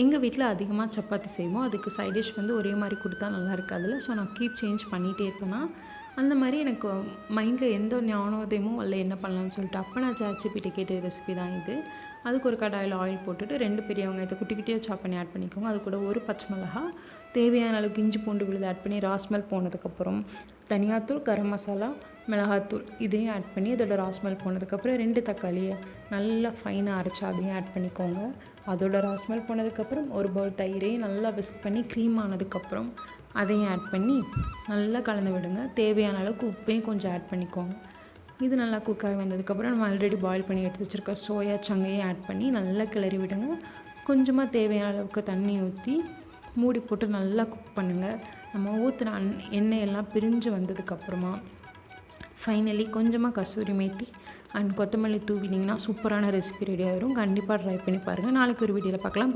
எங்கள் வீட்டில் அதிகமாக சப்பாத்தி செய்வோம். அதுக்கு சைட் டிஷ் வந்து ஒரே மாதிரி கொடுத்தா நல்லா இருக்காதுல்ல. ஸோ நான் சேஞ்ச் பண்ணிகிட்டே இருப்பேன்னா, அந்த மாதிரி எனக்கு மைண்டில் எந்த ஞானோதயமும் வரல என்ன பண்ணலான்னு சொல்லிட்டு. அப்போ நான் சாட்ஜிபிட்ட கேட்ட ரெசிபி தான் இது. அதுக்கு ஒரு கடாயில் ஆயில் போட்டுட்டு 2 பெரிய வெங்காயத்தை குட்டி குட்டியாக சாப் பண்ணி ஆட் பண்ணிக்கோங்க. அது கூட ஒரு பச்சை மிளகா, தேவையான அளவுக்கு இஞ்சி பூண்டு விழுது ஆட் பண்ணி ராஸ்மல் போனதுக்கப்புறம் தனியாத்தூள், கரம் மசாலா, மிளகாத்தூள் இதையும் ஆட் பண்ணி அதோட ராஸ்மல் போனதுக்கப்புறம் 2 தக்காளியை நல்லா ஃபைனாக அரைச்சி அதையும் ஆட் பண்ணிக்கோங்க. அதோட ராஸ்மல் போனதுக்கப்புறம் ஒரு பவுல் தயிரையும் நல்லா விஸ்க் பண்ணி க்ரீம் ஆனதுக்கப்புறம் அதையும் ஆட் பண்ணி நல்லா கலந்து விடுங்க. தேவையான அளவுக்கு உப்பையும் கொஞ்சம் ஆட் பண்ணிக்கோங்க. இது நல்லா குக்காகி வந்ததுக்கப்புறம் நம்ம ஆல்ரெடி பாயில் பண்ணி எடுத்து வச்சுருக்க சோயா சங்கையும் ஆட் பண்ணி நல்லா கிளறி விடுங்க. கொஞ்சமாக தேவையான அளவுக்கு தண்ணி ஊற்றி மூடி போட்டு நல்லா குக் பண்ணுங்கள். நம்ம ஊற்றின எண்ணெய் எல்லாம் பிரிஞ்சு வந்ததுக்கப்புறமா ஃபைனலி கொஞ்சமாக கசூரி மேத்தி அண்ட் கொத்தமல்லி தூவினிங்கன்னா சூப்பரான ரெசிபி ரெடி ஆகிடும். கண்டிப்பாக ட்ரை பண்ணி பாருங்கள். நாளைக்கு ஒரு வீடியோவில் பார்க்கலாம்.